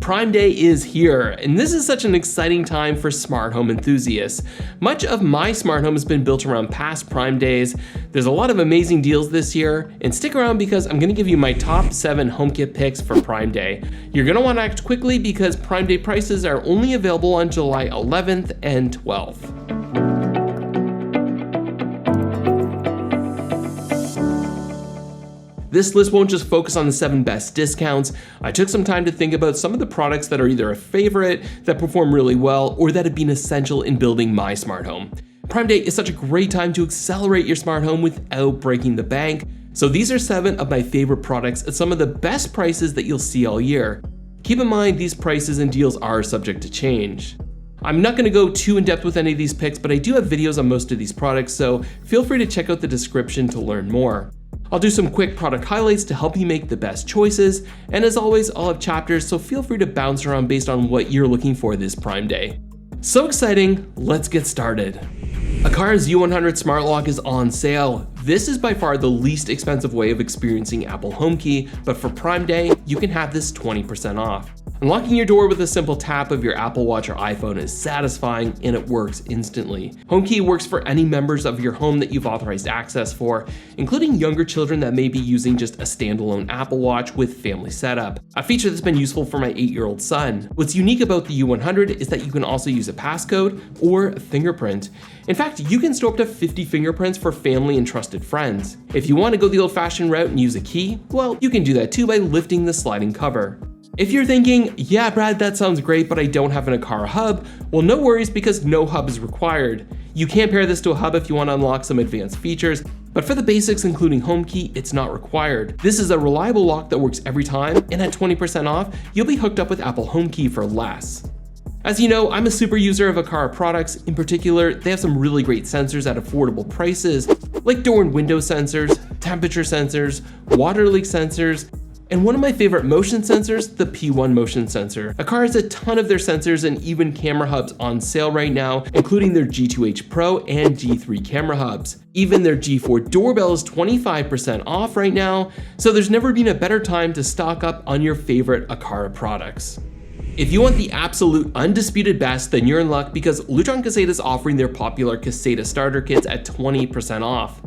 Prime Day is here, and this is such an exciting time for smart home enthusiasts. Much of my smart home has been built around past Prime Days. There's a lot of amazing deals this year, and stick around because I'm going to give you my top 7 HomeKit picks for Prime Day. You're going to want to act quickly because Prime Day prices are only available on July 11th and 12th. This list won't just focus on the 7 best discounts. I took some time to think about some of the products that are either a favorite, that perform really well, or that have been essential in building my smart home. Prime Day is such a great time to accelerate your smart home without breaking the bank. So these are 7 of my favorite products at some of the best prices that you'll see all year. Keep in mind, these prices and deals are subject to change. I'm not going to go too in depth with any of these picks, but I do have videos on most of these products, so feel free to check out the description to learn more. I'll do some quick product highlights to help you make the best choices, and as always, I'll have chapters, so feel free to bounce around based on what you're looking for this Prime Day. So exciting, let's get started. Aqara's U100 smart lock is on sale. This is by far the least expensive way of experiencing Apple HomeKey, but for Prime Day, you can have this 20% off. Unlocking your door with a simple tap of your Apple Watch or iPhone is satisfying, and it works instantly. HomeKey works for any members of your home that you've authorized access for, including younger children that may be using just a standalone Apple Watch with family setup, a feature that's been useful for my 8-year-old son. What's unique about the U100 is that you can also use a passcode or a fingerprint. In fact, you can store up to 50 fingerprints for family and trusted friends. If you want to go the old-fashioned route and use a key, well, you can do that too by lifting the sliding cover. If you're thinking, yeah, Brad, that sounds great, but I don't have an Aqara hub, well, no worries because no hub is required. You can pair this to a hub if you want to unlock some advanced features, but for the basics, including HomeKey, it's not required. This is a reliable lock that works every time, and at 20% off, you'll be hooked up with Apple HomeKey for less. As you know, I'm a super user of Aqara products. In particular, they have some really great sensors at affordable prices, like door and window sensors, temperature sensors, water leak sensors, and one of my favorite motion sensors, the P1 motion sensor. Aqara has a ton of their sensors and even camera hubs on sale right now, including their G2H Pro and G3 camera hubs. Even their G4 doorbell is 25% off right now, so there's never been a better time to stock up on your favorite Aqara products. If you want the absolute undisputed best, then you're in luck because Lutron Caseta is offering their popular Caseta starter kits at 20% off.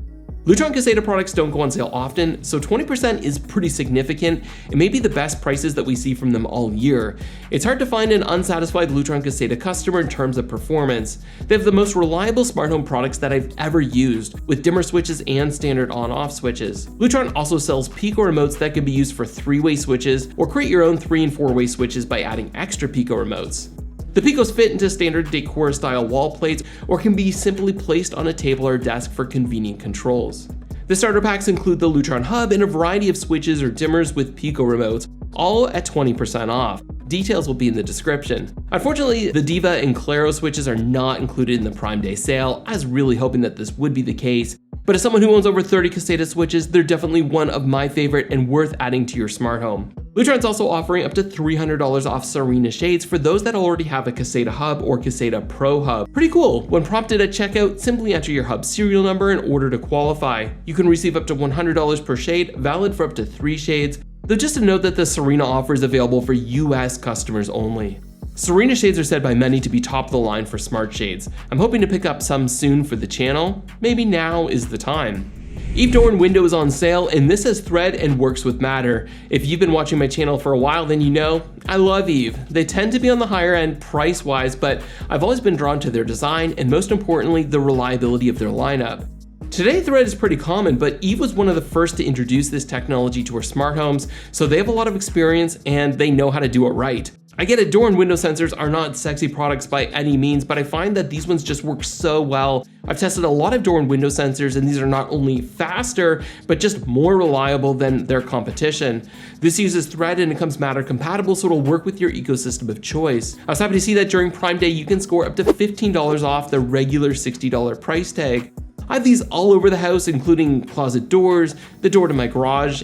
Lutron Caseta products don't go on sale often, so 20% is pretty significant. It may be the best prices that we see from them all year. It's hard to find an unsatisfied Lutron Caseta customer in terms of performance. They have the most reliable smart home products that I've ever used, with dimmer switches and standard on-off switches. Lutron also sells Pico remotes that can be used for 3-way switches, or create your own 3- and 4-way switches by adding extra Pico remotes. The Picos fit into standard decor style wall plates or can be simply placed on a table or desk for convenient controls. The starter packs include the Lutron hub and a variety of switches or dimmers with Pico remotes, all at 20% off. Details will be in the description. Unfortunately, the Diva and Claro switches are not included in the Prime Day sale. I was really hoping that this would be the case, but as someone who owns over 30 Caseta switches, they're definitely one of my favorite and worth adding to your smart home. Lutron's also offering up to $300 off Serena Shades for those that already have a Caseta hub or Caseta Pro hub. Pretty cool. When prompted at checkout, simply enter your hub serial number in order to qualify. You can receive up to $100 per shade, valid for up to 3 shades, though just to note that the Serena offer is available for US customers only. Serena Shades are said by many to be top of the line for smart shades. I'm hoping to pick up some soon for the channel. Maybe now is the time. Eve Door and Window is on sale, and this has thread and works with Matter. If you've been watching my channel for a while, then you know I love Eve. They tend to be on the higher end price-wise, but I've always been drawn to their design and most importantly, the reliability of their lineup. Today, thread is pretty common, but Eve was one of the first to introduce this technology to our smart homes, so they have a lot of experience and they know how to do it right. I get it, door and window sensors are not sexy products by any means, but I find that these ones just work so well. I've tested a lot of door and window sensors, and these are not only faster, but just more reliable than their competition. This uses thread and it comes Matter compatible, so it'll work with your ecosystem of choice. I was happy to see that during Prime Day, you can score up to $15 off the regular $60 price tag. I have these all over the house, including closet doors, the door to my garage,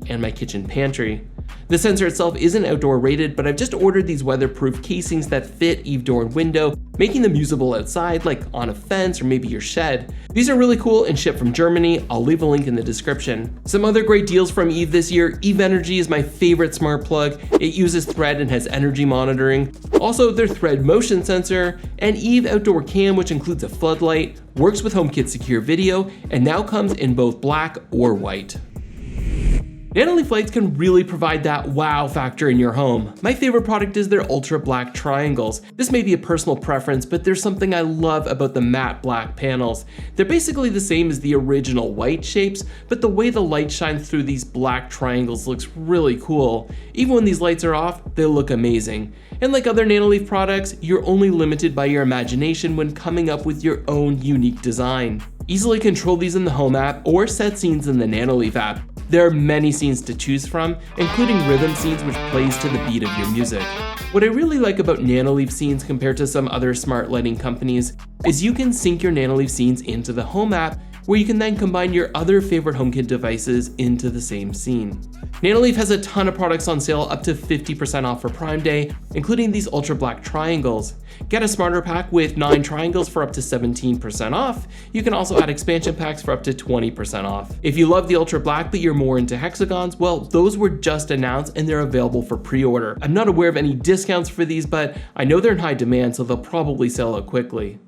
and my kitchen pantry. The sensor itself isn't outdoor rated, but I've just ordered these weatherproof casings that fit eave door and window, making them usable outside, like on a fence or maybe your shed. These are really cool and shipped from Germany. I'll leave a link in the description. Some other great deals from Eve this year. Eve Energy is my favorite smart plug. It uses Thread and has energy monitoring. Also, their Thread motion sensor, and Eve Outdoor Cam, which includes a floodlight, works with HomeKit secure video, and now comes in both black or white. Nanoleaf lights can really provide that wow factor in your home. My favorite product is their ultra black triangles. This may be a personal preference, but there's something I love about the matte black panels. They're basically the same as the original white shapes, but the way the light shines through these black triangles looks really cool. Even when these lights are off, they look amazing. And like other Nanoleaf products, you're only limited by your imagination when coming up with your own unique design. Easily control these in the Home app or set scenes in the Nanoleaf app. There are many scenes to choose from, including rhythm scenes which plays to the beat of your music. What I really like about Nanoleaf scenes compared to some other smart lighting companies is you can sync your Nanoleaf scenes into the Home app, where you can then combine your other favorite HomeKit devices into the same scene. Nanoleaf has a ton of products on sale, up to 50% off for Prime Day, including these ultra black triangles. Get a starter pack with 9 triangles for up to 17% off. You can also add expansion packs for up to 20% off. If you love the ultra black but you're more into hexagons, well, those were just announced and they're available for pre-order. I'm not aware of any discounts for these, but I know they're in high demand, so they'll probably sell out quickly.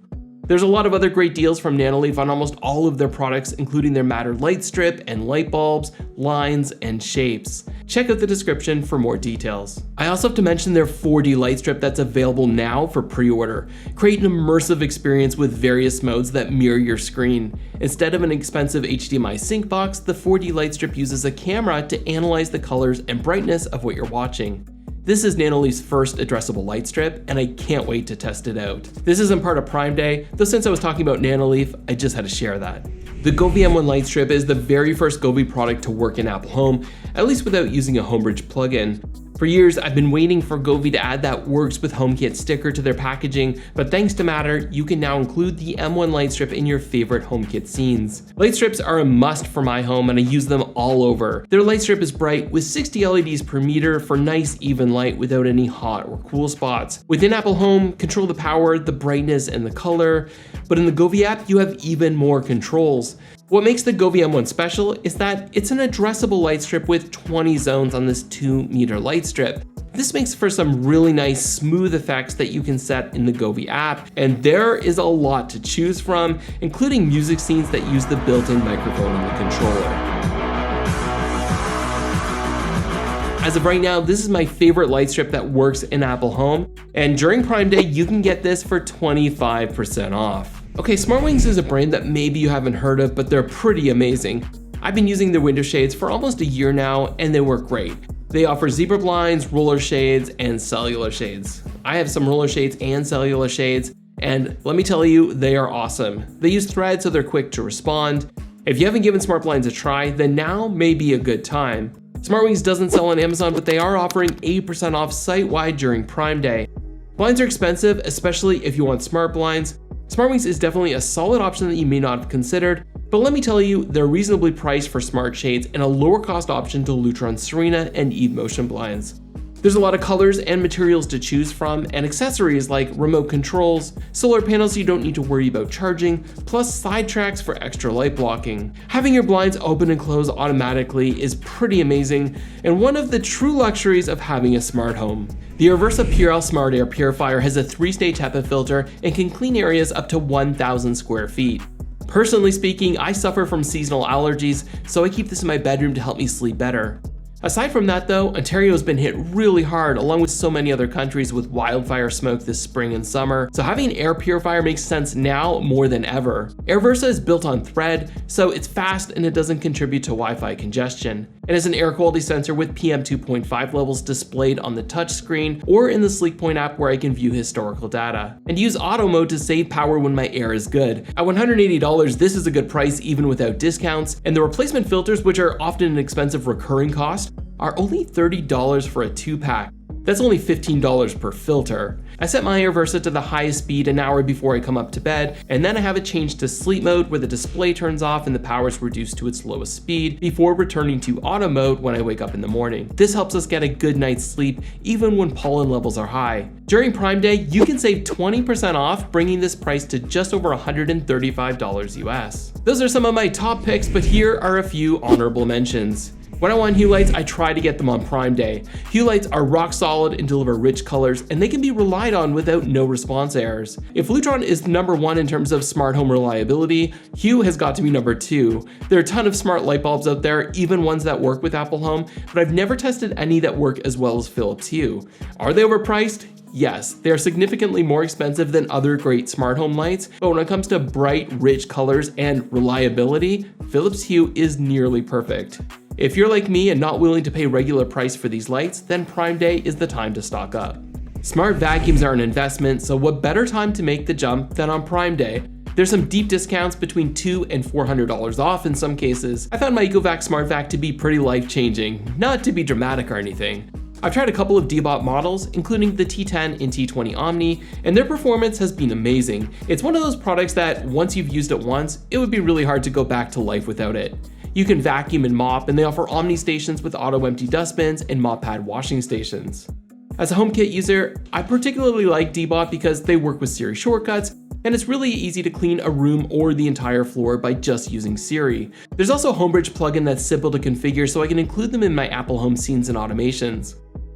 There's a lot of other great deals from Nanoleaf on almost all of their products, including their matter light strip and light bulbs, lines, and shapes. Check out the description for more details. I also have to mention their 4D light strip that's available now for pre-order. Create an immersive experience with various modes that mirror your screen. Instead of an expensive HDMI sync box, the 4D light strip uses a camera to analyze the colors and brightness of what you're watching. This is Nanoleaf's first addressable light strip, and I can't wait to test it out. This isn't part of Prime Day, though since I was talking about Nanoleaf, I just had to share that. The Govee M1 light strip is the very first Govee product to work in Apple Home, at least without using a Homebridge plugin. For years, I've been waiting for Govee to add that works with HomeKit sticker to their packaging, but thanks to Matter, you can now include the M1 light strip in your favorite HomeKit scenes. Light strips are a must for my home, and I use them all over. Their light strip is bright with 60 LEDs per meter for nice even light without any hot or cool spots. Within Apple Home, control the power, the brightness, and the color, but in the Govee app, you have even more controls. What makes the Govee M1 special is that it's an addressable light strip with 20 zones on this 2-meter light strip. This makes for some really nice smooth effects that you can set in the Govee app, and there is a lot to choose from, including music scenes that use the built-in microphone in the controller. As of right now, this is my favorite light strip that works in Apple Home, and during Prime Day, you can get this for 25% off. Okay, SmartWings is a brand that maybe you haven't heard of, but they're pretty amazing. I've been using their window shades for almost a year now, and they work great. They offer zebra blinds, roller shades, and cellular shades. I have some roller shades and cellular shades, and let me tell you, they are awesome. They use Thread so they're quick to respond. If you haven't given smart blinds a try, then now may be a good time. SmartWings doesn't sell on Amazon, but they are offering 8% off site-wide during Prime Day. Blinds are expensive, especially if you want smart blinds. SmartWings is definitely a solid option that you may not have considered, but let me tell you, they're reasonably priced for smart shades and a lower cost option to Lutron Serena and Eve motion blinds. There's a lot of colors and materials to choose from, and accessories like remote controls, solar panels so you don't need to worry about charging, plus side tracks for extra light blocking. Having your blinds open and close automatically is pretty amazing, and one of the true luxuries of having a smart home. The Airversa AP2 Smart Air Purifier has a 3-stage HEPA filter and can clean areas up to 1,000 square feet. Personally speaking, I suffer from seasonal allergies, so I keep this in my bedroom to help me sleep better. Aside from that though, Ontario has been hit really hard along with so many other countries with wildfire smoke this spring and summer, so having an air purifier makes sense now more than ever. Airversa is built on Thread, so it's fast and it doesn't contribute to Wi-Fi congestion. It has an air quality sensor with PM 2.5 levels displayed on the touchscreen or in the SleekPoint app where I can view historical data. And use auto mode to save power when my air is good. At $180, this is a good price even without discounts, and the replacement filters, which are often an expensive recurring cost, are only $30 for a 2-pack. That's only $15 per filter. I set my Airversa to the highest speed an hour before I come up to bed, and then I have it changed to sleep mode where the display turns off and the power is reduced to its lowest speed before returning to auto mode when I wake up in the morning. This helps us get a good night's sleep even when pollen levels are high. During Prime Day, you can save 20% off, bringing this price to just over $135 US. Those are some of my top picks, but here are a few honorable mentions. When I want Hue lights, I try to get them on Prime Day. Hue lights are rock solid and deliver rich colors, and they can be relied on without no response errors. If Lutron is number 1 in terms of smart home reliability, Hue has got to be number 2. There are a ton of smart light bulbs out there, even ones that work with Apple Home, but I've never tested any that work as well as Philips Hue. Are they overpriced? Yes, they are significantly more expensive than other great smart home lights, but when it comes to bright, rich colors and reliability, Philips Hue is nearly perfect. If you're like me and not willing to pay regular price for these lights, then Prime Day is the time to stock up. Smart vacuums are an investment, so what better time to make the jump than on Prime Day? There's some deep discounts between $200 and $400 off in some cases. I found my Ecovacs Smart Vac to be pretty life-changing, not to be dramatic or anything. I've tried a couple of Dbot models, including the T10 and T20 Omni, and their performance has been amazing. It's one of those products that once you've used it once, it would be really hard to go back to life without it. You can vacuum and mop, and they offer Omni stations with auto empty dustbins and mop pad washing stations. As a HomeKit user, I particularly like Dbot because they work with Siri shortcuts, and it's really easy to clean a room or the entire floor by just using Siri. There's also a Homebridge plugin that's simple to configure, so I can include them in my Apple Home scenes and automations.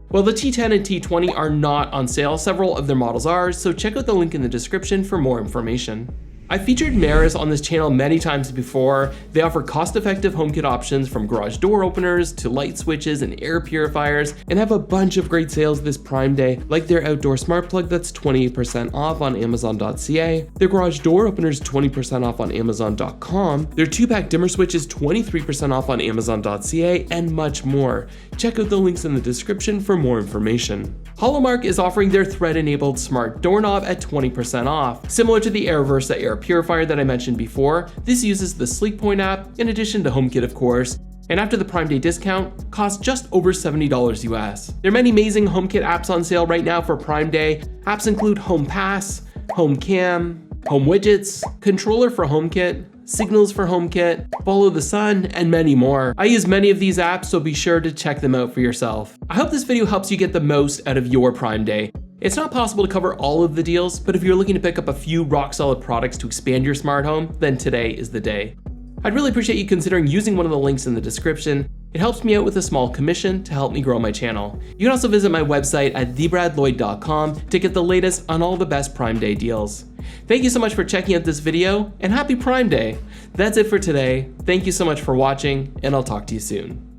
While the T10 and T20 are not on sale, several of their models are, so check out the link in the description for more information. I've featured Meross on this channel many times before. They offer cost-effective HomeKit options from garage door openers to light switches and air purifiers, and have a bunch of great sales this Prime Day, like their outdoor smart plug that's 28% off on Amazon.ca, their garage door openers 20% off on Amazon.com, their 2-pack dimmer switch is 23% off on Amazon.ca, and much more. Check out the links in the description for more information. Holomarq is offering their thread-enabled smart doorknob at 20% off. Similar to the Airversa Air Purifier that I mentioned before, this uses the SleekPoint app, in addition to HomeKit of course, and after the Prime Day discount, costs just over $70 US. There are many amazing HomeKit apps on sale right now for Prime Day. Apps include HomePass, HomeCam, Home Widgets, Controller for HomeKit, Signals for HomeKit, Follow the Sun, and many more. I use many of these apps, so be sure to check them out for yourself. I hope this video helps you get the most out of your Prime Day. It's not possible to cover all of the deals, but if you're looking to pick up a few rock-solid products to expand your smart home, then today is the day. I'd really appreciate you considering using one of the links in the description. It helps me out with a small commission to help me grow my channel. You can also visit my website at thebradlloyd.com to get the latest on all the best Prime Day deals. Thank you so much for checking out this video, and happy Prime Day! That's it for today. Thank you so much for watching, and I'll talk to you soon.